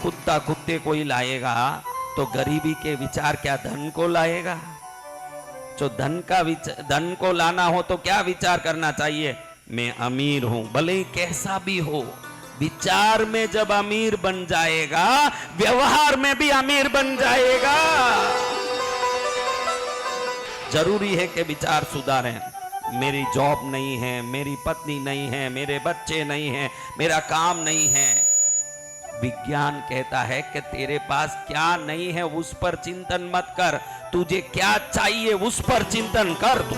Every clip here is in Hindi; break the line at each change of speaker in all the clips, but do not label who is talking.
कुत्ता कुत्ते को ही लाएगा तो गरीबी के विचार क्या धन को लाएगा? जो धन को लाना हो तो क्या विचार करना चाहिए? मैं अमीर हूं, भले ही कैसा भी हो। विचार में जब अमीर बन जाएगा, व्यवहार में भी अमीर बन जाएगा। जरूरी है कि विचार सुधारें। मेरी जॉब नहीं है, मेरी पत्नी नहीं है, मेरे बच्चे नहीं हैं, मेरा काम नहीं है। विज्ञान कहता है कि तेरे पास क्या नहीं है उस पर चिंतन मत कर, तुझे क्या चाहिए उस पर चिंतन कर। तू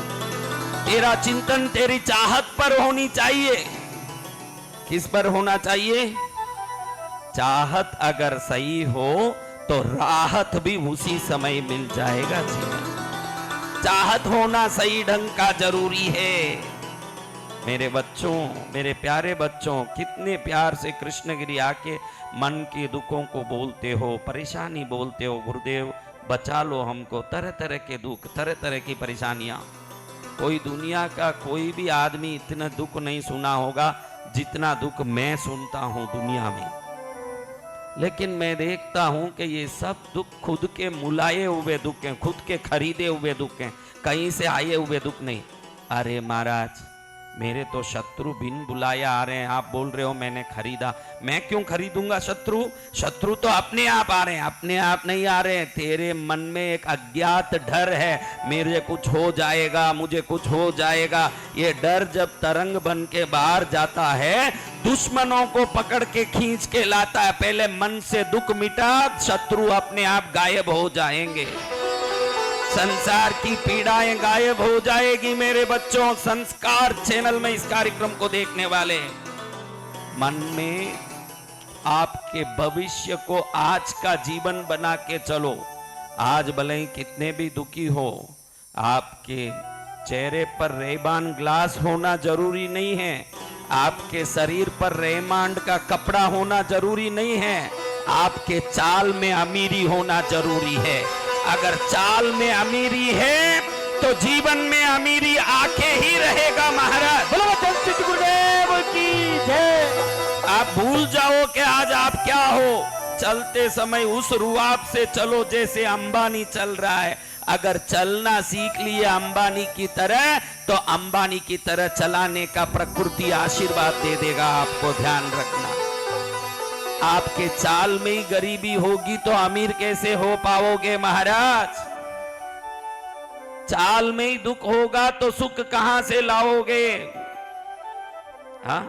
तेरा चिंतन तेरी चाहत पर होनी चाहिए। किस पर होना चाहिए? चाहत अगर सही हो तो राहत भी उसी समय मिल जाएगा जी। चाहत होना सही ढंग का जरूरी है। मेरे बच्चों, मेरे प्यारे बच्चों, कितने प्यार से कृष्णगिरी आके मन के दुखों को बोलते हो, परेशानी बोलते हो। गुरुदेव बचा लो हमको, तरह तरह के दुख, तरह तरह की परेशानियां। कोई दुनिया का कोई भी आदमी इतना दुख नहीं सुना होगा जितना दुख मैं सुनता हूं दुनिया में। लेकिन मैं देखता हूं कि ये सब दुख खुद के मुलाये हुए दुख हैं, खुद के खरीदे हुए दुख हैं, कहीं से आए हुए दुख नहीं। अरे महाराज, मेरे तो शत्रु बिन बुलाए आ रहे हैं, आप बोल रहे हो मैंने खरीदा। मैं क्यों खरीदूंगा शत्रु? शत्रु तो अपने आप आ रहे हैं, अपने आप नहीं आ रहे हैं। तेरे मन में एक अज्ञात डर है, मेरे कुछ हो जाएगा, मुझे कुछ हो जाएगा। ये डर जब तरंग बन के बाहर जाता है, दुश्मनों को पकड़ के खींच के लाता है। पहले मन से दुख मिटा, शत्रु अपने आप गायब हो जाएंगे, संसार की पीड़ाएं गायब हो जाएगी। मेरे बच्चों, संस्कार चैनल में इस कार्यक्रम को देखने वाले, मन में आपके भविष्य को आज का जीवन बना के चलो। आज भले ही कितने भी दुखी हो, आपके चेहरे पर रेबान ग्लास होना जरूरी नहीं है, आपके शरीर पर रेमांड का कपड़ा होना जरूरी नहीं है, आपके चाल में अमीरी होना जरूरी है। अगर चाल में अमीरी है तो जीवन में अमीरी आके ही रहेगा महाराज। बोलो गुरुदेव की जय। आप भूल जाओ कि आज आप क्या हो, चलते समय उस रुआब से चलो जैसे अंबानी चल रहा है। अगर चलना सीख लिए अंबानी की तरह तो अंबानी की तरह चलाने का प्रकृति आशीर्वाद दे देगा। आपको ध्यान रखना, आपके चाल में ही गरीबी होगी तो अमीर कैसे हो पाओगे महाराज? चाल में ही दुख होगा तो सुख कहां से लाओगे? हाँ,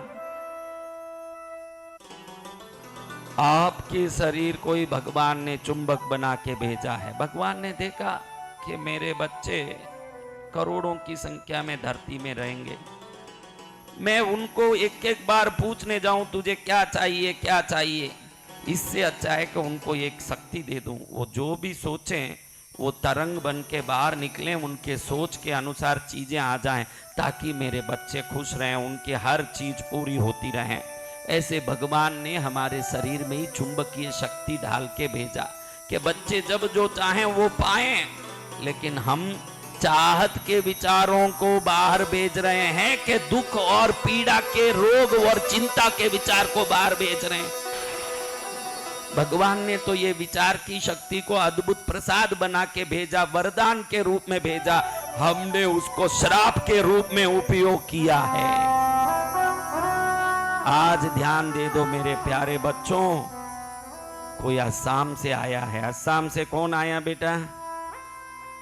आपके शरीर को ही भगवान ने चुंबक बना के भेजा है। भगवान ने देखा कि मेरे बच्चे करोड़ों की संख्या में धरती में रहेंगे, मैं उनको एक एक बार पूछने जाऊं तुझे क्या चाहिए क्या चाहिए, इससे अच्छा है कि उनको एक शक्ति दे दूं। वो जो भी सोचें वो तरंग बन के बाहर निकलें, उनके सोच के अनुसार चीजें आ जाएं, ताकि मेरे बच्चे खुश रहें, उनकी हर चीज पूरी होती रहे। ऐसे भगवान ने हमारे शरीर में ही चुंबकीय शक्ति डाल के भेजा कि बच्चे जब जो चाहें वो पाएं। लेकिन हम चाहत के विचारों को बाहर भेज रहे हैं कि दुख और पीड़ा के, रोग और चिंता के विचार को बाहर भेज रहे हैं। भगवान ने तो ये विचार की शक्ति को अद्भुत प्रसाद बना के भेजा, वरदान के रूप में भेजा। हमने उसको श्राप के रूप में उपयोग किया है। आज ध्यान दे दो मेरे प्यारे बच्चों। कोई असम से आया है। असम से कौन आया बेटा?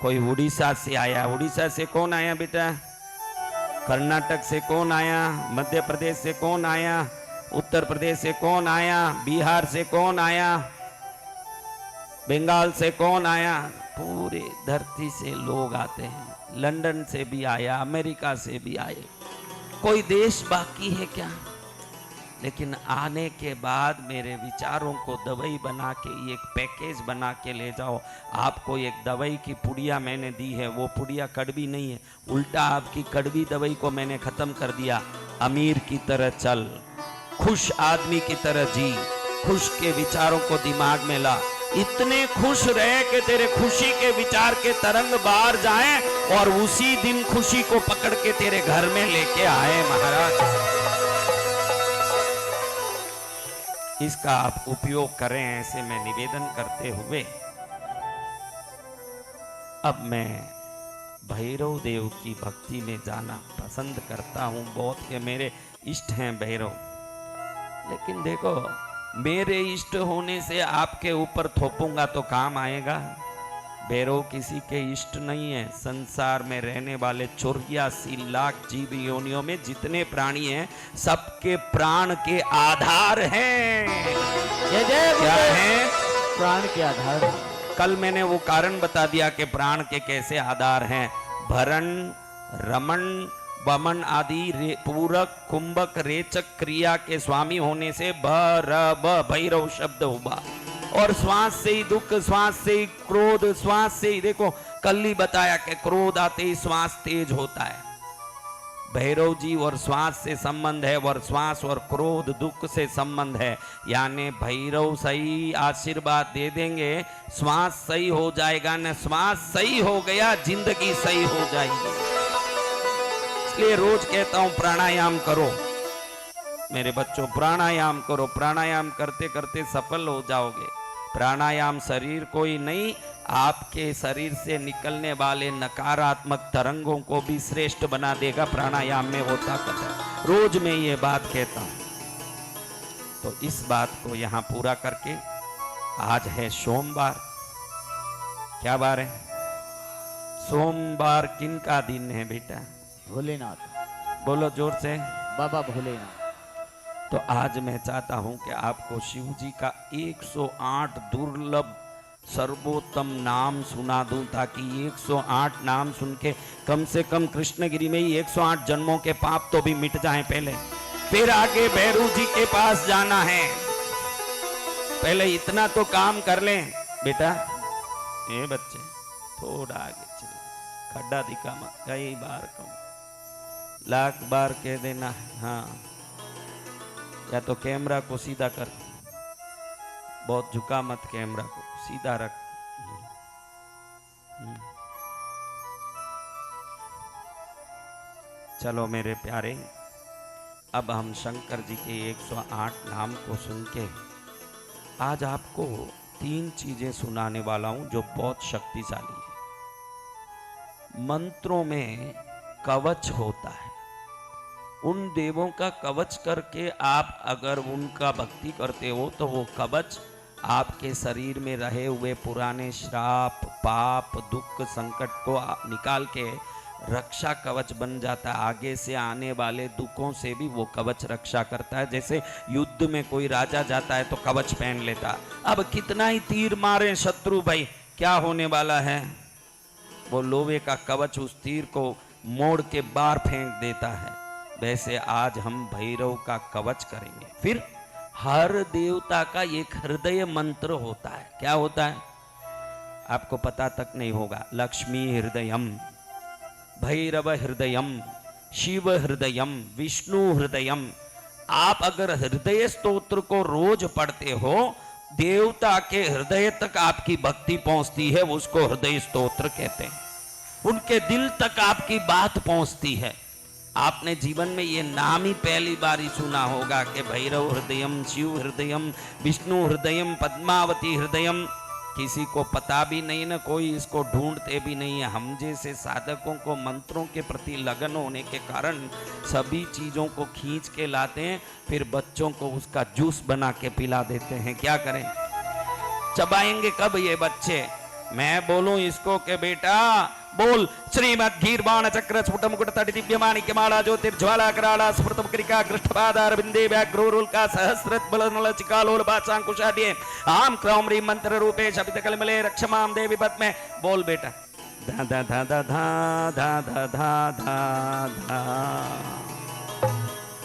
कोई उड़ीसा से आया। उड़ीसा से कौन आया बेटा? कर्नाटक से कौन आया? मध्य प्रदेश से कौन आया? उत्तर प्रदेश से कौन आया? बिहार से कौन आया? बंगाल से कौन आया? पूरे धरती से लोग आते हैं। लंदन से भी आया, अमेरिका से भी आए। कोई देश बाकी है क्या? लेकिन आने के बाद मेरे विचारों को दवाई बना के, एक पैकेज बना के ले जाओ। आपको एक दवाई की पुड़िया मैंने दी है, वो पुड़िया कड़वी नहीं है, उल्टा आपकी कड़वी दवाई को मैंने खत्म कर दिया। अमीर की तरह चल, खुश आदमी की तरह जी, खुश के विचारों को दिमाग में ला। इतने खुश रहे कि तेरे खुशी के विचार के तरंग बाहर जाएं और उसी दिन खुशी को पकड़ के तेरे घर में लेके आए महाराज। इसका आप उपयोग करें, ऐसे मैं निवेदन करते हुए अब मैं भैरव देव की भक्ति में जाना पसंद करता हूं। बहुत के मेरे इष्ट हैं भैरव, लेकिन देखो मेरे इष्ट होने से आपके ऊपर थोपूंगा तो काम आएगा? भैरव किसी के इष्ट नहीं है। संसार में रहने वाले 84 लाख जीव योनियों में जितने प्राणी हैं सबके प्राण के आधार हैं। क्या है?
प्राण के आधार।
कल मैंने वो कारण बता दिया कि प्राण के कैसे आधार हैं। भरण, रमन, वमन आदि पूरक, कुंभक, रेचक क्रिया के स्वामी होने से भैरव शब्द हुआ। और श्वास से ही दुख, श्वास से ही क्रोध, श्वास से ही देखो कल ही बताया कि क्रोध आते ही श्वास तेज होता है। भैरव जी और श्वास से संबंध है, और श्वास और क्रोध दुख से संबंध है। यानी भैरव सही आशीर्वाद दे देंगे, श्वास सही हो जाएगा न। श्वास सही हो गया जिंदगी सही हो जाएगी। इसलिए रोज कहता हूं प्राणायाम करो मेरे बच्चों, प्राणायाम करो। प्राणायाम करते करते सफल हो जाओगे। प्राणायाम शरीर को ही नहीं, आपके शरीर से निकलने वाले नकारात्मक तरंगों को भी श्रेष्ठ बना देगा। प्राणायाम में वो ताकत है। रोज मैं ये बात कहता हूं। तो इस बात को यहां पूरा करके, आज है सोमवार। क्या बार है? सोमवार किन का दिन है बेटा?
भोलेनाथ।
बोलो जोर से।
बाबा भोलेनाथ।
तो आज मैं चाहता हूं कि आपको शिव जी का 108 दुर्लभ सर्वोत्तम नाम सुना दूं, ताकि 108 नाम सुन के कम से कम कृष्णगिरी में ही 108 जन्मों के पाप तो भी मिट जाएं पहले, फिर आगे भैरू जी के पास जाना है। पहले इतना तो काम कर लें बेटा। ये बच्चे थोड़ा आगे चले, खड्डा दिखा मत। कई बार कहूं, लाख बार कह देना। हाँ, या तो कैमरा को सीधा कर, बहुत झुका मत, कैमरा को सीधा रख। चलो मेरे प्यारे, अब हम शंकर जी के 108 नाम को सुन के आज आपको 3 चीजें सुनाने वाला हूं जो बहुत शक्तिशाली है। मंत्रों में कवच होता है। उन देवों का कवच करके आप अगर उनका भक्ति करते हो तो वो कवच आपके शरीर में रहे हुए पुराने श्राप, पाप, दुख, संकट को निकाल के रक्षा कवच बन जाता है। आगे से आने वाले दुखों से भी वो कवच रक्षा करता है। जैसे युद्ध में कोई राजा जाता है तो कवच पहन लेता। अब कितना ही तीर मारे शत्रु भाई, क्या होने वाला है? वो लोहे का कवच उस तीर को मोड़ के बाहर फेंक देता है। वैसे आज हम भैरव का कवच करेंगे। फिर हर देवता का एक हृदय मंत्र होता है। क्या होता है? आपको पता तक नहीं होगा। लक्ष्मी हृदयम, भैरव हृदयम, शिव हृदयम, विष्णु हृदयम। आप अगर हृदय स्तोत्र को रोज पढ़ते हो, देवता के हृदय तक आपकी भक्ति पहुंचती है, उसको हृदय स्तोत्र कहते हैं। उनके दिल तक आपकी बात पहुंचती है। आपने जीवन में ये नाम ही पहली बार ही सुना होगा कि भैरव हृदयम, शिव हृदयम, विष्णु हृदयम, पद्मावती हृदयम। किसी को पता भी नहीं ना, कोई इसको ढूंढते भी नहीं है। हम जैसे साधकों को मंत्रों के प्रति लगन होने के कारण सभी चीज़ों को खींच के लाते हैं, फिर बच्चों को उसका जूस बना के पिला देते हैं। क्या करें? चबाएंगे कब ये बच्चे? मैं बोलूं इसको कि बेटा बोल श्रीमद् गीर्वाण चक्र स्फुट मुकुट तट दिव्य माणिक्यमाला ज्योतिर्ज्वाला कराला स्फुट मुक्रिका कृष्णपादार बिंदे व्याघ्रोरुल्का सहस्रत बलनल चिकालोल बाचांकुशाद्ये आम क्रौम ह्रीं मंत्र रूपे शपित कलमले रक्षमाम देवी पद्मे। बोल बेटा। धा धा धा धा धा धा धा धा धा धा।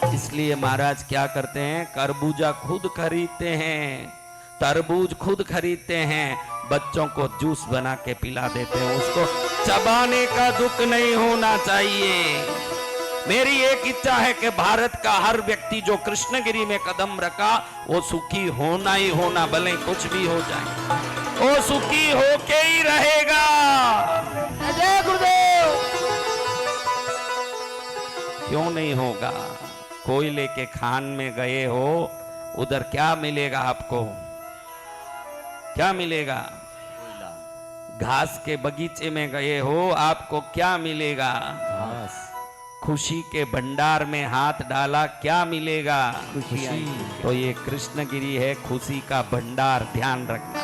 इसलिए महाराज क्या करते हैं? खरबूजा खुद खरीदते हैं, तरबूज खुद खरीदते हैं, बच्चों को जूस बना के पिला देते हैं। उसको चबाने का दुख नहीं होना चाहिए। मेरी एक इच्छा है कि भारत का हर व्यक्ति जो कृष्णगिरी में कदम रखा वो सुखी होना ही होना, भले कुछ भी हो जाए, वो सुखी होके ही रहेगा।
जय गुरुदेव।
क्यों नहीं होगा? कोयले के खान में गए हो, उधर क्या मिलेगा आपको? क्या मिलेगा?
कोयला,
घास के बगीचे में गए हो, आपको क्या मिलेगा?
घास,
खुशी के भंडार में हाथ डाला, क्या मिलेगा?
खुशियाँ।
तो ये कृष्णगिरी है, खुशी का भंडार, ध्यान रखना।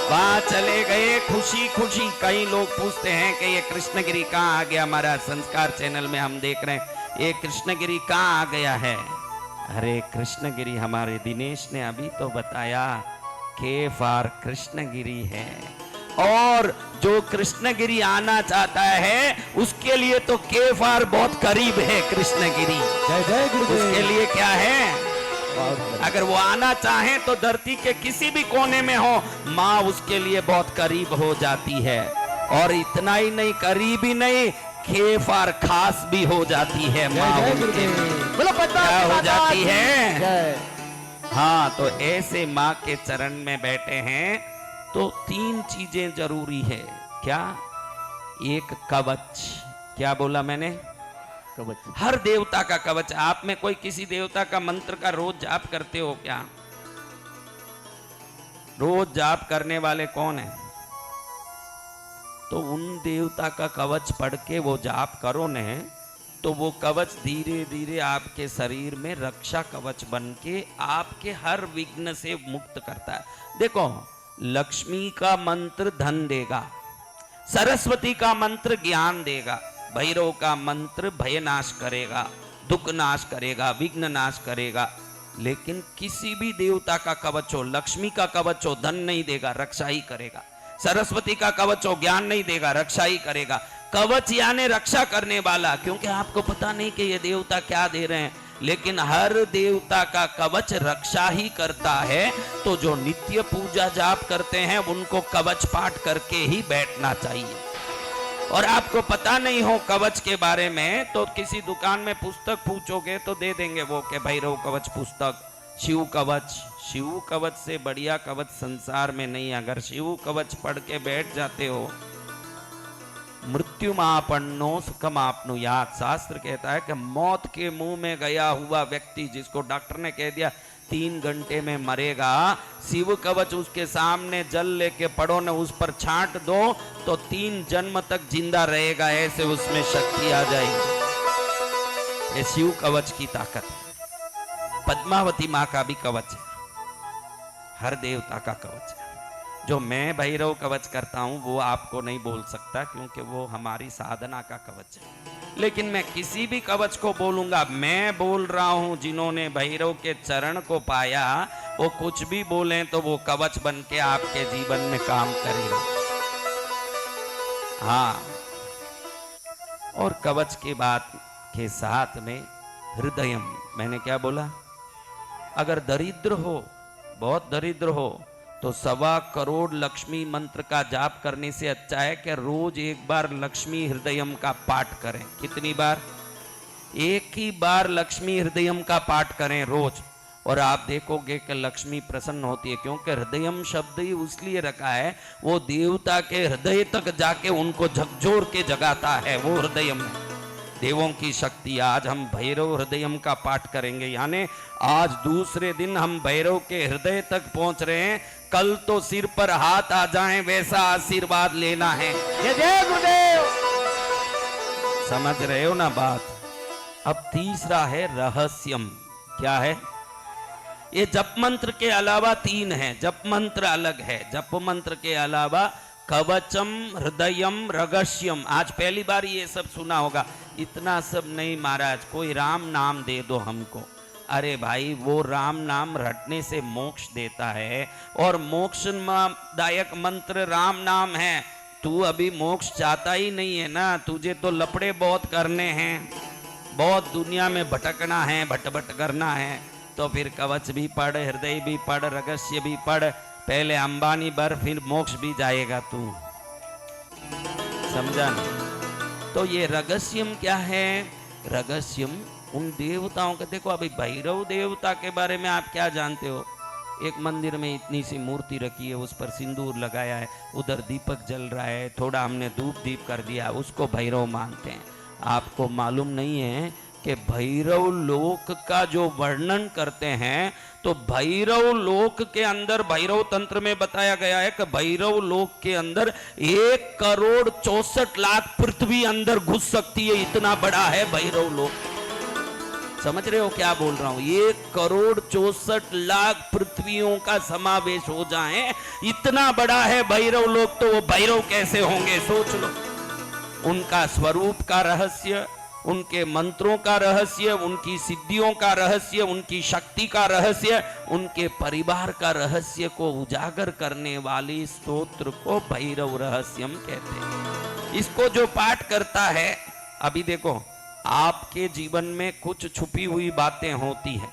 वहां चले गए खुशी खुशी। कई लोग पूछते हैं कि ये कृष्णगिरी कहाँ आ गया? हमारा संस्कार चैनल में हम देख रहे हैं, ये कृष्णगिरी कहाँ आ गया है? अरे कृष्णगिरी हमारे दिनेश ने अभी तो बताया, के फॉर कृष्णगिरी है। और जो कृष्णगिरी आना चाहता है उसके लिए तो के फॉर बहुत करीब है कृष्णगिरी।
जय जय गुरुदेव।
उसके लिए क्या है?
बहुत बढ़िया।
अगर वो आना चाहे तो धरती के किसी भी कोने में हो, माँ उसके लिए बहुत करीब हो जाती है। और इतना ही नहीं, करीब ही नहीं, खेफार खास भी हो जाती है माँ
जय जय
उनके
गुरुदेव।
लिए।
बोलो पद्मा
क्या हो
माता
जाती
की
है?
जय।
हाँ, तो ऐसे माँ के चरण में बैठे हैं तो तीन चीजें जरूरी है। क्या? एक कवच। क्या बोला मैंने?
कवच।
हर देवता का कवच। आप में कोई किसी देवता का मंत्र का रोज जाप करते हो क्या? रोज जाप करने वाले कौन है? तो उन देवता का कवच पढ़ के वो जाप करो ने, तो वो कवच धीरे धीरे आपके शरीर में रक्षा कवच बन के आपके हर विघ्न से मुक्त करता है। देखो, लक्ष्मी का मंत्र धन देगा, सरस्वती का मंत्र ज्ञान देगा, भैरव का मंत्र भय नाश करेगा, दुख नाश करेगा, विघ्न नाश करेगा। लेकिन किसी भी देवता का कवच हो, लक्ष्मी का कवच हो, धन नहीं देगा, रक्षा ही करेगा। सरस्वती का कवच हो, ज्ञान नहीं देगा, रक्षा ही करेगा। कवच यानी रक्षा करने वाला, क्योंकि आपको पता नहीं कि ये देवता क्या दे रहे हैं, लेकिन हर देवता का कवच रक्षा ही करता है। तो जो नित्य पूजा जाप करते हैं उनको कवच पाठ करके ही बैठना चाहिए। और आपको पता नहीं हो कवच के बारे में तो किसी दुकान में पुस्तक पूछोगे तो दे देंगे वो कि भैरव कवच पुस्तक, शिव कवच। शिव कवच से बढ़िया कवच संसार में नहीं। अगर शिव कवच पढ़ के बैठ जाते हो, मृत्युमापन्नो सुखमाप्नुयात्। शास्त्र कहता है कि मौत के मुंह में गया हुआ व्यक्ति, जिसको डॉक्टर ने कह दिया 3 घंटे में मरेगा, शिव कवच उसके सामने जल लेके पढ़ो ने, उस पर छांट दो तो 3 जन्म तक जिंदा रहेगा। ऐसे उसमें शक्ति आ जाएगी। ये शिव कवच की ताकत है। पद्मावती माँ का भी कवच है, हर देवता का कवच है। जो मैं भैरव कवच करता हूं वो आपको नहीं बोल सकता, क्योंकि वो हमारी साधना का कवच है। लेकिन मैं किसी भी कवच को बोलूंगा, मैं बोल रहा हूं, जिन्होंने भैरव के चरण को पाया वो कुछ भी बोलें तो वो कवच बन के आपके जीवन में काम करेगा। हाँ, और कवच के बाद के साथ में हृदयम। मैंने क्या बोला? अगर दरिद्र हो, बहुत दरिद्र हो, तो 1.25 करोड़ लक्ष्मी मंत्र का जाप करने से अच्छा है कि रोज एक बार लक्ष्मी हृदयम का पाठ करें। कितनी बार? एक ही बार लक्ष्मी हृदयम का पाठ करें रोज, और आप देखोगे कि लक्ष्मी प्रसन्न होती है। क्योंकि हृदयम शब्द ही इसलिए रखा है, वो देवता के हृदय तक जाके उनको झकझोर के जगाता है, वो हृदयम है। देवों की शक्ति। आज हम भैरव हृदयम का पाठ करेंगे, यानी आज दूसरे दिन हम भैरव के हृदय तक पहुंच रहे हैं। कल तो सिर पर हाथ आ जाएं वैसा आशीर्वाद लेना है।
जय जय गुरुदेव।
समझ रहे हो ना बात? अब तीसरा है रहस्यम। क्या है? ये जप मंत्र के अलावा 3 है। जप मंत्र अलग है, जप मंत्र के अलावा कवचम, हृदयम, रहस्यम। आज पहली बार ये सब सुना होगा। इतना सब नहीं महाराज, कोई राम नाम दे दो हमको। अरे भाई, वो राम नाम रटने से मोक्ष देता है, और मोक्ष दायक मंत्र राम नाम है। तू अभी मोक्ष चाहता ही नहीं है ना, तुझे तो लपड़े बहुत करने हैं, बहुत दुनिया में भटकना है, भटभट करना है। तो फिर कवच भी पढ़, हृदय भी पढ़, रहस्य भी पढ़। पहले अंबानी बर, फिर मोक्ष भी जाएगा तू। समझा ना? तो ये रहस्यम क्या है? रहस्यम उन देवताओं का। देखो, अभी भैरव देवता के बारे में आप क्या जानते हो? एक मंदिर में इतनी सी मूर्ति रखी है, उस पर सिंदूर लगाया है, उधर दीपक जल रहा है, थोड़ा हमने धूप दीप कर दिया, उसको भैरव मानते हैं। आपको मालूम नहीं है कि भैरव लोक का जो वर्णन करते हैं, तो भैरव लोक के अंदर भैरव तंत्र में बताया गया है कि भैरव लोक के अंदर 1,64,00,000 पृथ्वी अंदर घुस सकती है, इतना बड़ा है भैरव लोक। समझ रहे हो क्या बोल रहा हूं? 1,64,00,000 पृथ्वियों का समावेश हो जाए, इतना बड़ा है भैरव लोक, तो वो भैरव कैसे होंगे सोच लो। उनका स्वरूप का रहस्य, उनके मंत्रों का रहस्य, उनकी सिद्धियों का रहस्य, उनकी शक्ति का रहस्य, उनके परिवार का रहस्य को उजागर करने वाली स्तोत्र को भैरव रहस्यम कहते हैं। इसको जो पाठ करता है, अभी देखो आपके जीवन में कुछ छुपी हुई बातें होती है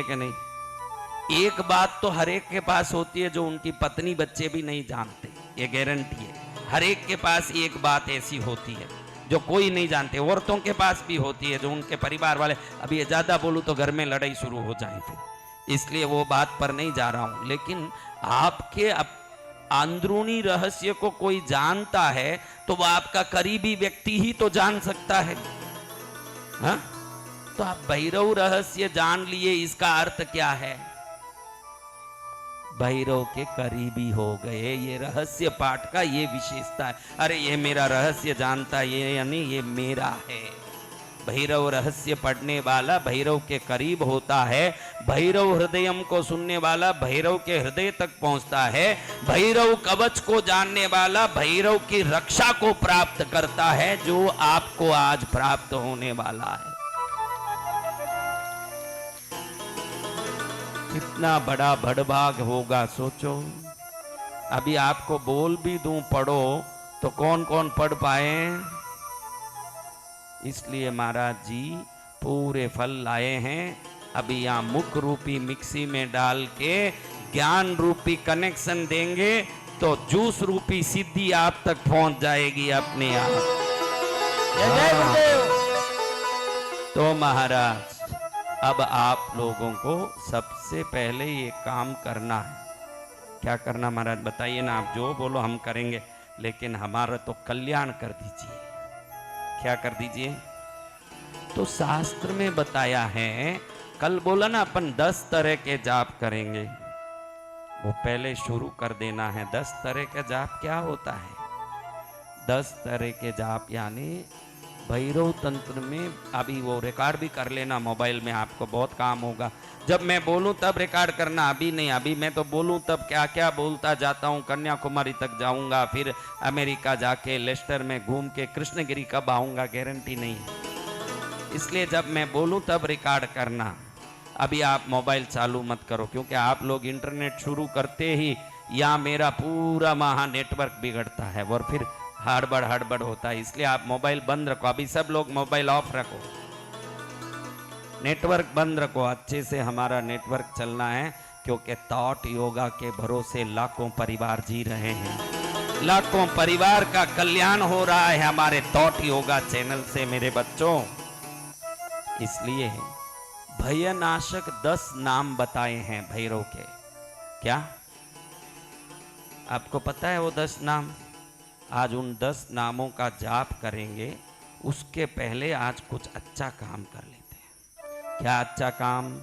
कि नहीं? एक बात तो हर एक के पास होती है जो उनकी पत्नी बच्चे भी नहीं जानते, ये गारंटी है। हर एक के पास एक बात ऐसी होती है जो कोई नहीं जानते। औरतों के पास भी होती है जो उनके परिवार वाले, अभी ज्यादा बोलूं तो घर में लड़ाई शुरू हो जाए फिर, इसलिए वो बात पर नहीं जा रहा हूं। लेकिन आपके अंदरूनी रहस्य को कोई जानता है तो वह आपका करीबी व्यक्ति ही तो जान सकता है। हाँ? तो आप भैरव रहस्य जान लिए, इसका अर्थ क्या है? भैरव के करीबी हो गए। ये रहस्य पाठ का ये विशेषता है। अरे ये मेरा रहस्य जानता है, ये यानी ये मेरा है। भैरव रहस्य पढ़ने वाला भैरव के करीब होता है। भैरव हृदयम को सुनने वाला भैरव के हृदय तक पहुंचता है। भैरव कवच को जानने वाला भैरव की रक्षा को प्राप्त करता है, जो आपको आज प्राप्त होने वाला है। कितना बड़ा भड़भाग होगा सोचो। अभी आपको बोल भी दूं पढ़ो तो कौन कौन पढ़ पाए? इसलिए महाराज जी पूरे फल लाए हैं। अभी यहाँ मुख रूपी मिक्सी में डाल के ज्ञान रूपी कनेक्शन देंगे तो जूस रूपी सिद्धि आप तक पहुंच जाएगी अपने आप।
जय गुरुदेव।
तो महाराज अब आप लोगों को सबसे पहले ये काम करना है। क्या करना महाराज बताइए ना, आप जो बोलो हम करेंगे, लेकिन हमारा तो कल्याण कर दीजिए। क्या कर दीजिए? तो शास्त्र में बताया है, कल बोला ना अपन 10 तरह के जाप करेंगे, वो पहले शुरू कर देना है। 10 तरह का जाप क्या होता है? 10 तरह के जाप यानी भैरव तंत्र में, अभी वो रिकॉर्ड भी कर लेना मोबाइल में, आपको बहुत काम होगा। जब मैं बोलूं तब रिकॉर्ड करना, अभी नहीं। अभी मैं तो बोलूं तब क्या क्या बोलता जाता हूं। कन्याकुमारी तक जाऊंगा, फिर अमेरिका जाके लेस्टर में घूम के कृष्णगिरी कब आऊंगा गारंटी नहीं है। इसलिए जब मैं बोलूं तब रिकॉर्ड करना। अभी आप मोबाइल चालू मत करो, क्योंकि आप लोग इंटरनेट शुरू करते ही या मेरा पूरा वहाँ नेटवर्क बिगड़ता है और फिर हड़बड़ होता है। इसलिए आप मोबाइल बंद रखो। अभी सब लोग मोबाइल ऑफ रखो, नेटवर्क बंद रखो। अच्छे से हमारा नेटवर्क चलना है, क्योंकि थॉट योगा के भरोसे लाखों परिवार जी रहे हैं। लाखों परिवार का कल्याण हो रहा है हमारे थॉट योगा चैनल से मेरे बच्चों। इसलिए भयनाशक 10 नाम बताए हैं भैरव के। क्या आपको पता है वो 10 नाम? आज उन 10 नामों का जाप करेंगे। उसके पहले आज कुछ अच्छा काम कर लेते हैं। क्या अच्छा काम?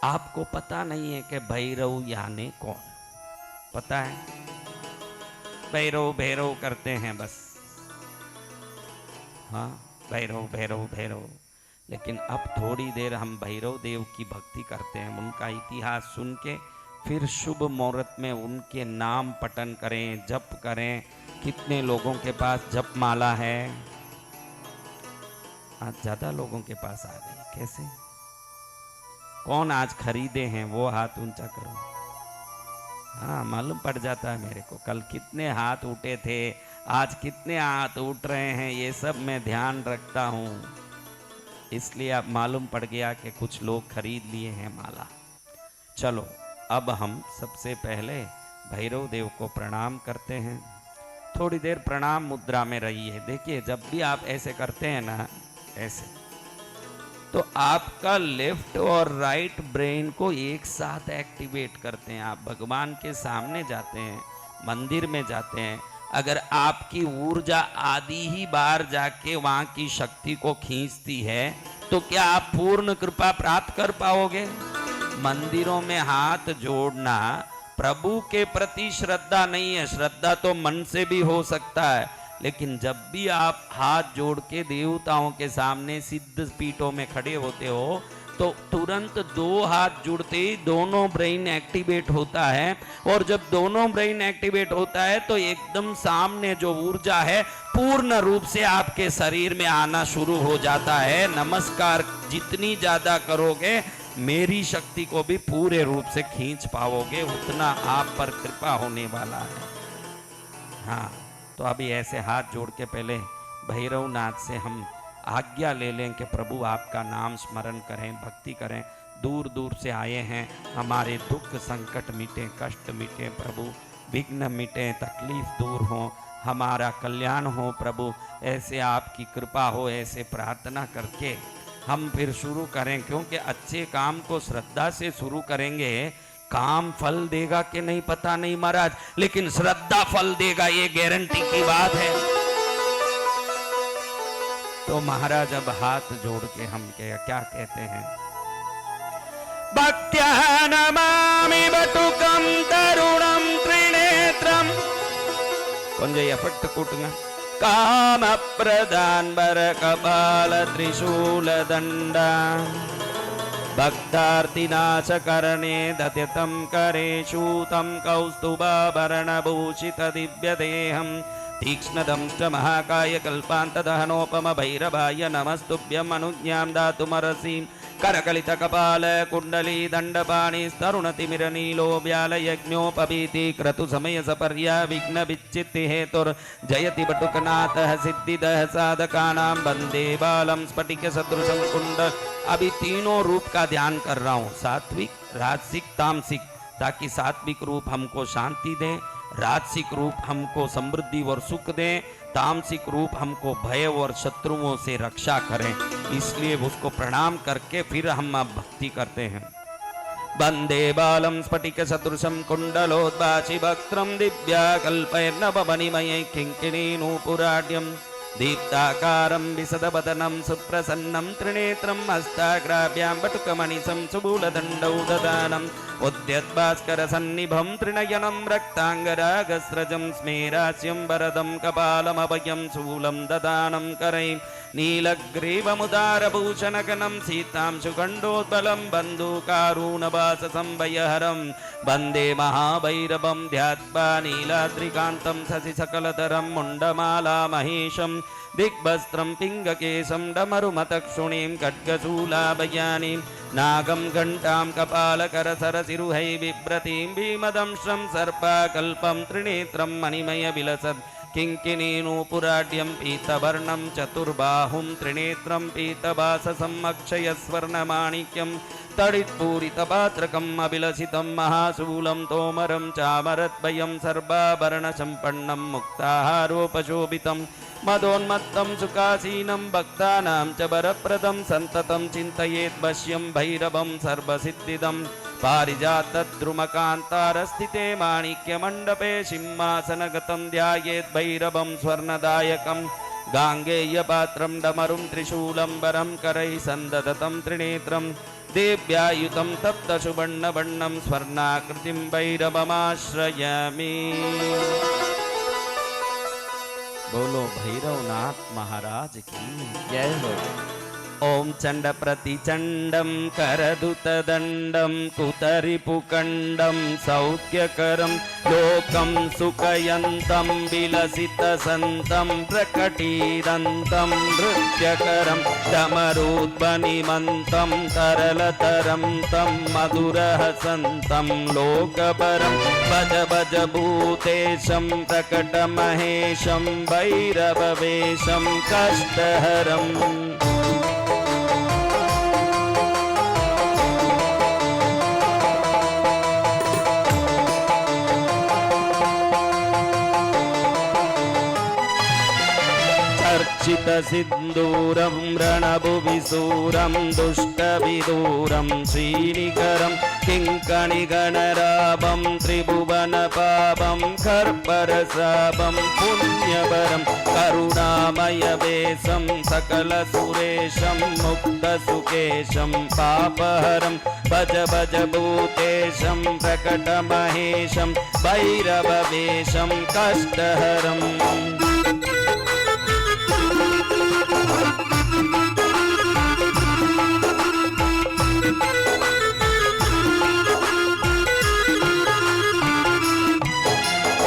आपको पता नहीं है कि भैरव यानी कौन? पता है? भैरव भैरव करते हैं बस। हाँ, भैरव भैरव भैरव। लेकिन अब थोड़ी देर हम भैरव देव की भक्ति करते हैं। उनका इतिहास सुन के फिर शुभ मुहूर्त में उनके नाम पठन करें, जप करें। कितने लोगों के पास जप माला है? आज ज्यादा लोगों के पास आ गई। कैसे? कौन आज खरीदे हैं वो हाथ ऊंचा करो। हाँ, मालूम पड़ जाता है मेरे को। कल कितने हाथ उठे थे, आज कितने हाथ उठ रहे हैं, ये सब मैं ध्यान रखता हूँ। इसलिए अब मालूम पड़ गया कि कुछ लोग खरीद लिए हैं माला। चलो अब हम सबसे पहले भैरव देव को प्रणाम करते हैं। थोड़ी देर प्रणाम मुद्रा में रहिए। देखिए, जब भी आप ऐसे करते हैं ना, ऐसे, तो आपका लेफ्ट और राइट ब्रेन को एक साथ एक्टिवेट करते हैं। आप भगवान के सामने जाते हैं, मंदिर में जाते हैं, अगर आपकी ऊर्जा आधी ही बार जाके वहां की शक्ति को खींचती है तो क्या आप पूर्ण कृपा प्राप्त कर पाओगे? मंदिरों में हाथ जोड़ना प्रभु के प्रति श्रद्धा नहीं है। श्रद्धा तो मन से भी हो सकता है, लेकिन जब भी आप हाथ जोड़ के देवताओं के सामने सिद्ध पीठों में खड़े होते हो तो तुरंत दो हाथ जुड़ते ही दोनों ब्रेन एक्टिवेट होता है, और जब दोनों ब्रेन एक्टिवेट होता है तो एकदम सामने जो ऊर्जा है पूर्ण रूप से आपके शरीर में आना शुरू हो जाता है। नमस्कार जितनी ज्यादा करोगे मेरी शक्ति को भी पूरे रूप से खींच पाओगे, उतना आप पर कृपा होने वाला है। हाँ, तो अभी ऐसे हाथ जोड़ के पहले भैरवनाथ से हम आज्ञा ले लें कि प्रभु आपका नाम स्मरण करें, भक्ति करें। दूर दूर से आए हैं, हमारे दुख संकट मिटे, कष्ट मिटे प्रभु, विघ्न मिटे, तकलीफ दूर हो, हमारा कल्याण हो प्रभु, ऐसे आपकी कृपा हो, ऐसे प्रार्थना करके हम फिर शुरू करें। क्योंकि अच्छे काम को श्रद्धा से शुरू करेंगे, काम फल देगा कि नहीं पता नहीं महाराज, लेकिन श्रद्धा फल देगा ये गारंटी की बात है। तो महाराज अब हाथ जोड़ के हम क्या कहते हैं? भक्त्या नमामि बटुकं तरुणं त्रिनेत्रं, கொஞ்சம் எஃபெக்ட் கூட்டுங்க। काम प्रदान बर कपाल त्रिशूल दंडा, भक्तार्तिनाश करणे दत्यतं करे शूतं कौस्तुभाभरण भूषित दिव्य देहं, तीक्ष्णदंष्ट महाकाय कल्पान्तदहनोपम भैरवाय नमस्तुभ्यं अनुज्ञां दातुमर्हसि। करकलित कपाल कुंडली दंडपाणि तरुणतिमिर नीलो व्याल यज्ञोपवीति क्रतु समय सपर्या विघ्न विच्चित्ति हेतुर जयति बटुकनाथः सिद्धिदः साधकानां वंदे बालं स्फटिक सदृशं कुंड। अभी तीनों रूप का ध्यान कर रहा हूँ, सात्विक, राजसिक, तामसिक, ताकि सात्विक रूप हमको शांति दे, राजसिक रूप हमको समृद्धि और सुख दे, तामसिक रूप हमको भय और शत्रुओं से रक्षा करें। इसलिए उसको प्रणाम करके फिर हम अब भक्ति करते हैं। वंदे बालं स्फटिक सदृशं कुंडलोद्भासि वक्त्रं दिव्या कल्पैर्नवमणिमयै किङ्किणीनूपुराढ्यं दीप्ताकारं विशदवदनं सुप्रसन्नं त्रिनेत्रं हस्ताग्राभ्यां बटुकमणिसं सुबूलदण्डौ ददानम् उद्यद्भास्करसन्निभं त्रिनयनं रक्ताङ्गरागस्रजं स्मेरास्यं वरदं कपालमभयं शूलं ददानं करै नीलग्रीवमुदारभूषणगणं सीतां सुगण्डोद्बलं बन्धुकारुणवाससंभयहरं वन्दे महाभैरवं ध्यात्वा नीलाद्रिकान्तं शशिसकलधरं मुण्डमाला महेशं दिग्वस्त्रं पिङ्गकेशं डमरुमतक्षुणीं खड्गशूलाभयानीं नागं घण्टां कपालकरसरसिरुहै बिभ्रतीं भीमदंश्रं सर्पाकल्पं त्रिनेत्रं मणिमयविलसत् किङ्किणीनूपुराढ्यं पीतवर्णं चतुर्बाहुं त्रिनेत्रं पीतवाससम् अक्षयस्वर्णमाणिक्यं तडित्पूरितपात्रकम् अभिलषितं महाशूलं तोमरं चामरद्वयं सर्वाभरणसम्पन्नं मुक्ताहारोपशोभितं मदोन्मत्तं सुखासीनं भक्तानां च वरप्रदं सन्ततं चिन्तयेत् वश्यं भैरवं सर्वसिद्धिदं पारिजातद्रुमकान्तारस्थिते माणिक्यमण्डपे सिंहासनगतं ध्यायेत् भैरवं स्वर्णदायकं गाङ्गेयपात्रं डमरुं त्रिशूलं वरं करैः सन्ददतं त्रिनेत्रं देव्यायुतं तप्तसुवर्णवर्णं स्वर्णाकृतिं भैरवमाश्रयामि। बोलो भैरवनाथ महाराज की जय हो। ओम चंड प्रतिचंडम करदूतदंडम कुतरिपुकंडम सौख्यकरम लोकम सुखयंतम विलसितसंतं प्रकटीरंतं नृत्यकरं डमरुध्वनिमन्तं तरलतरं तं मधुरहसन्तं लोकपरं भज भज भूतेशं प्रकटमहेशं भैरववेशं कष्टहरम्। रक्षितसिन्दूरं रणभुविसूरं दुष्टविदूरं श्रीनिकरं किङ्कणिगणराभं त्रिभुवनपावं कर्परसाभं पुण्यवरं करुणामयवेशं सकलसुरेशं मुक्तसुकेशं पापहरं भज भज भूतेशं प्रकटमहेशं भैरववेशं कष्टहरम्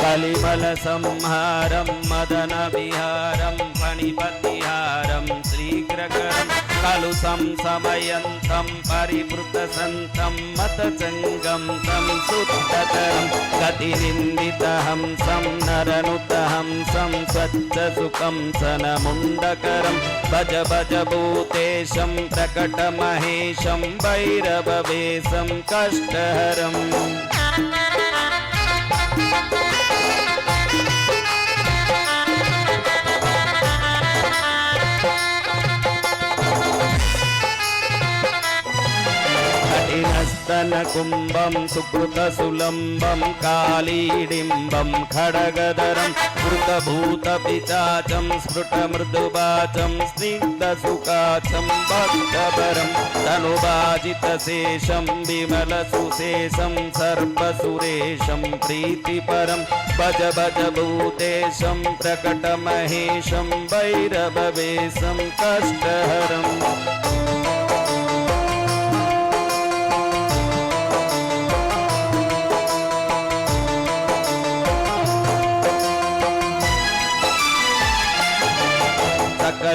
कलिमल संहारं मदन विहारं फणिपतिहारं श्रीग्रकरं कलुषं समयन्तं परिवृतसन्तं मतचङ्गं तं शुद्धतरं गतिनिन्दितहंसं नरनुतहंसं स्वच्छसुखं सनमुण्डकरं भज भज भूतेशं प्रकटमहेशं भैरववेशं कष्टहरम् कठिनस्तनकुम्भं सुकृतसुलम्बं कालीडिम्बं खड्गधरं स्फुटभूतपिशाचं स्फुटमृदुवाचं स्निग्धसुखाचं भक्तवरं तनुभाजितशेषं विमलसुशेषं सर्वसुरेशं प्रीतिपरं भज भज भूतेशं प्रकटमहेशं भैरववेशं कष्टहरम्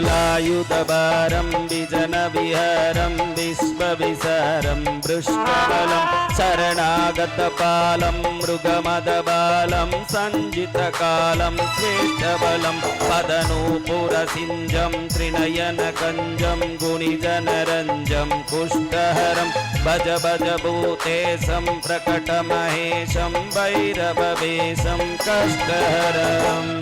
सकलायुधभारं विजनविहारं विश्वविसारं वृष्णबलं शरणागतपालं मृगमदबालं सञ्जितकालं श्रेष्ठबलं पदनूपुरसिञ्जं त्रिनयनकञ्जं गुणिजनरञ्जं कुष्ठहरं भज भज भूतेशं प्रकटमहेशं भैरववेशं कष्टहरम्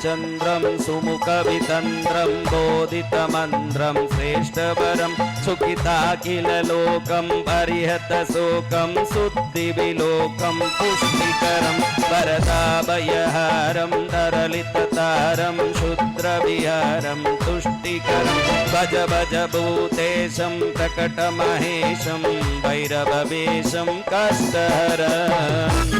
चन्द्रं सुमुखवितन्द्रं बोधितमन्त्रं श्रेष्ठवरं सुखिताखिललोकं परिहतशोकं शुद्धिविलोकं पुष्टिकरं वरदाभयहारं तरलिततारं क्षुद्रविहारं तुष्टिकरं भज भज भूतेशं प्रकटमहेशं भैरववेशं कष्टहरम्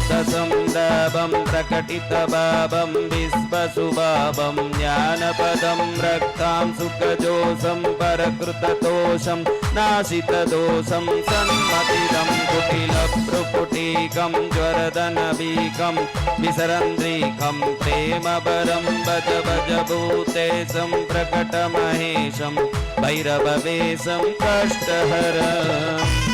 मदयुतसंरभं प्रकटितभावं विश्वसुभावं ज्ञानपदं रक्तां सुखजोषं परकृततोषं नाशितदोषं सन्मतिदं कुटिलभ्रुकुटीकं ज्वरदनवीकं विसरन्द्रीकं प्रेमभरं भज भज भूतेशं प्रकटमहेशं भैरववेशं कष्टहरम्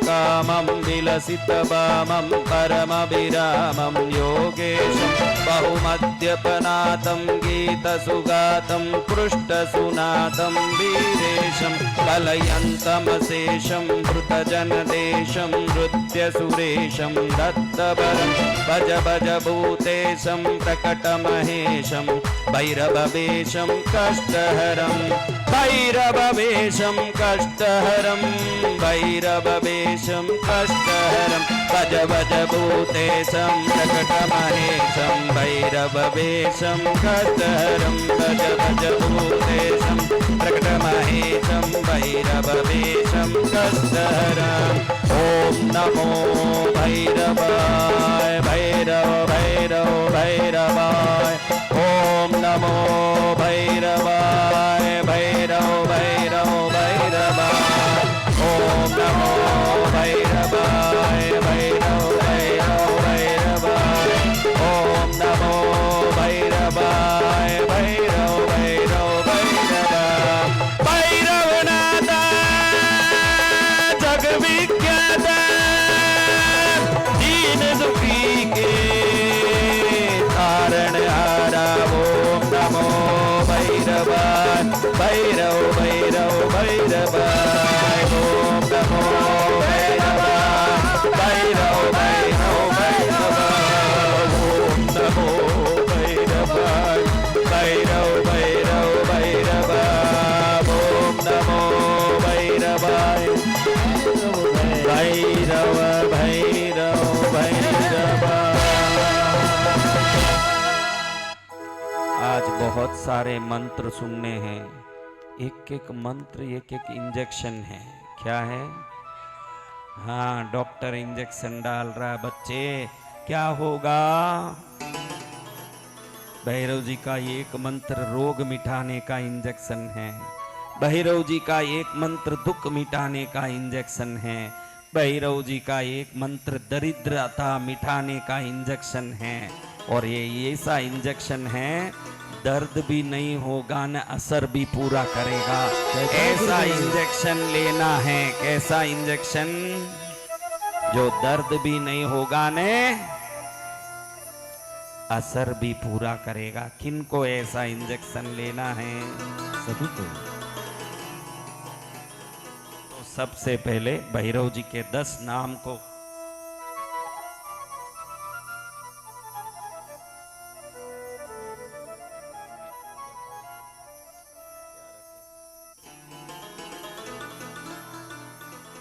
कामं विलसितवामं परमविरामं योगेशं बहुमद्यपनाथं गीतसुगातं पृष्ठसुनाथं वीरेशं कलयन्तमशेषं धृतजनदेशं नृत्यसुरेशं दत्तवरं भज भज भूतेशं प्रकटमहेशं भैरववेशं कष्टहरं भैरववेशं कष्टहरं भैरववेशं कष्टहरं भज भज भूतेशं प्रकटमहेशं भैरववेशं कष्टहरं भज भज भूतेशं प्रकटमहेशं भैरववेशं कष्टहरम् ॐ नमो भैरवाय भैरव भैरव भैरवाय ॐ नमो भैरवाय भैरव भैरवाय भैरव भैरव भैरवाय ओम नमो भैरवाय भैरव भैरव भैरवाय ओम नमो भैरवाय भैरव भैरव भैरवाय ओम नमो भैरवाय भैरव भैरव भैरवाय। आज बहुत सारे मंत्र सुनने हैं, एक एक मंत्र एक एक इंजेक्शन है। क्या है? हाँ, डॉक्टर इंजेक्शन डाल रहा है। बच्चे क्या होगा? भैरव जी का एक मंत्र रोग मिटाने का इंजेक्शन है। भैरव जी का एक मंत्र दुख मिटाने का इंजेक्शन है। भैरव जी का एक मंत्र दरिद्रता मिटाने का इंजेक्शन है। और ये ऐसा इंजेक्शन है, दर्द भी नहीं होगा न असर भी पूरा करेगा। ऐसा इंजेक्शन लेना है। कैसा इंजेक्शन? जो दर्द भी नहीं होगा न असर भी पूरा करेगा। किनको ऐसा इंजेक्शन लेना है?
सभी को।
तो सबसे पहले भैरव जी के 10 नाम को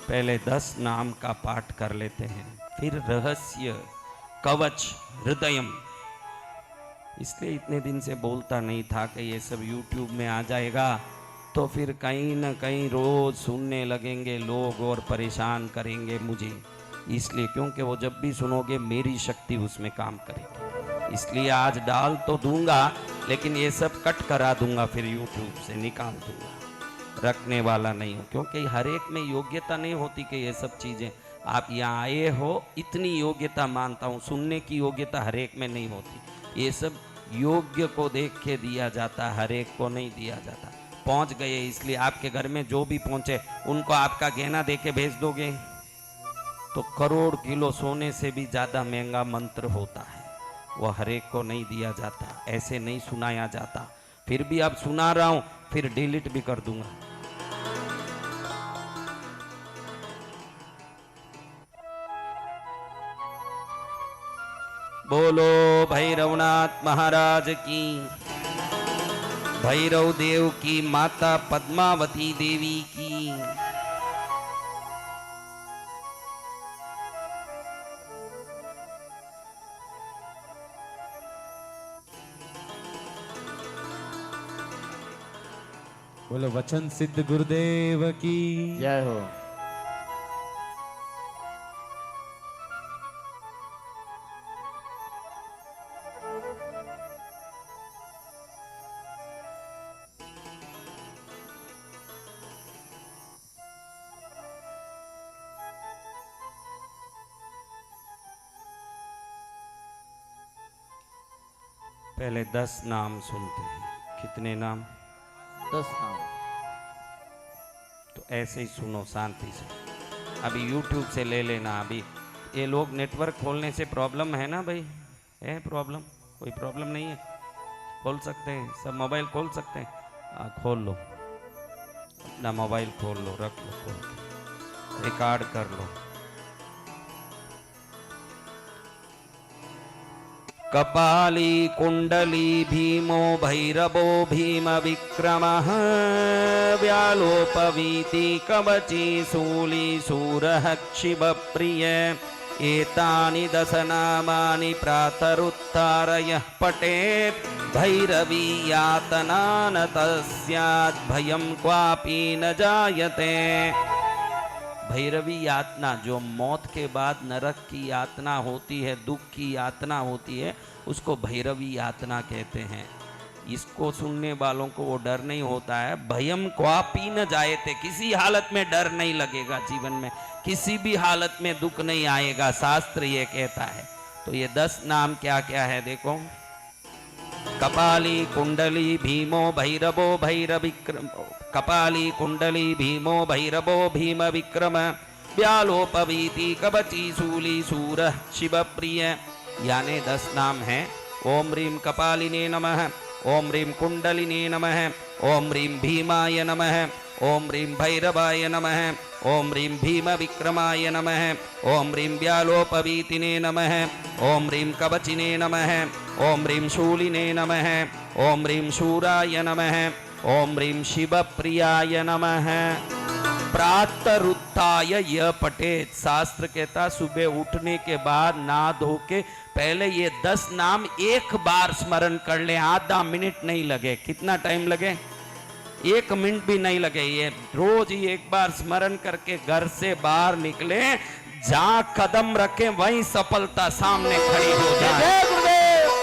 पहले 10 नाम का पाठ कर लेते हैं, फिर रहस्य कवच हृदयम। इसलिए इतने दिन से बोलता नहीं था कि ये सब YouTube में आ जाएगा तो फिर कहीं न कहीं रोज सुनने लगेंगे लोग और परेशान करेंगे मुझे। इसलिए क्योंकि वो जब भी सुनोगे मेरी शक्ति उसमें काम करेगी। इसलिए आज डाल तो दूंगा लेकिन ये सब कट करा दूंगा, फिर YouTube से निकाल दूंगा, रखने वाला नहीं हूँ। क्योंकि हर एक में योग्यता नहीं होती कि ये सब चीज़ें आप यहाँ आए हो, इतनी योग्यता मानता हूँ। सुनने की योग्यता हर एक में नहीं होती। ये सब योग्य को देख के दिया जाता, हर एक को नहीं दिया जाता। पहुँच गए इसलिए आपके घर में जो भी पहुँचे उनको आपका गहना दे के भेज दोगे तो करोड़ किलो सोने से भी ज़्यादा महंगा मंत्र होता है, वो हर एक को नहीं दिया जाता, ऐसे नहीं सुनाया जाता। फिर भी अब सुना रहा हूँ, फिर डिलीट भी कर दूंगा। बोलो भैरवनाथ महाराज की, भैरव देव की, माता पद्मावती देवी की।
बोलो वचन सिद्ध गुरुदेव की जय हो।
पहले 10 नाम सुनते हैं। कितने नाम?
10 नाम।
तो ऐसे ही सुनो शांति से। अभी YouTube से ले लेना। अभी ये लोग नेटवर्क खोलने से प्रॉब्लम है ना भाई? है प्रॉब्लम? कोई प्रॉब्लम नहीं है? खोल सकते हैं सब, मोबाइल खोल सकते हैं। खोल लो अपना मोबाइल, खोल लो, रख लो खोल के, रिकॉर्ड कर लो। कपाली कुंडली भीमो भैरवो भीम विक्रमः व्यालोपवीति कवची शूली शूरः क्षिबप्रिय एतानि 10 नामानि प्रातरुत्थारयः पठेत् भैरवी यातना न तस्यात् भयं क्वापि न जायते। भैरवी यातना जो मौत के बाद नरक की यातना होती है, दुख की यातना होती है, उसको भैरवी यातना कहते हैं। इसको सुनने वालों को वो डर नहीं होता है। भयम क्वापि न जायते, किसी हालत में डर नहीं लगेगा, जीवन में किसी भी हालत में दुख नहीं आएगा, शास्त्र ये कहता है। तो ये 10 नाम क्या क्या है देखो। कपाली कुंडली भीमो भैरवो भैरव विक्रम, कपाली कुंडली भीमो भैरवो भीम विक्रम व्यालोपवीति कवची शूली शूरः शिवप्रिय। यानी 10 नाम हैं। ओम ह्रीं कपालिने नमः, ओम ह्रीं कुंडलिनी नमः, ओम ह्रीं भीमाय नमः, ओम ह्रीं भैरवाय नमः, ओम ह्रीं भीम विक्रमाय नमः, ओम ह्रीं व्यालोपवीतिने नमः, ओम ह्रीं कवचिने नमः, ओम ह्रीं शूलिने नमः, ओम ह्रीं शूराय नमः, ओम ह्रीं शिवप्रियाय नमः। प्रातरुत्थाय यह पठेत, शास्त्र कहता सुबह उठने के बाद नहा धो के पहले ये 10 नाम एक बार स्मरण कर ले, आधा मिनट नहीं लगे। कितना टाइम लगे? 1 मिनट भी नहीं लगे। ये रोज ही एक बार स्मरण करके घर से बाहर निकले, जहां कदम रखे वहीं सफलता सामने खड़ी हो जाए।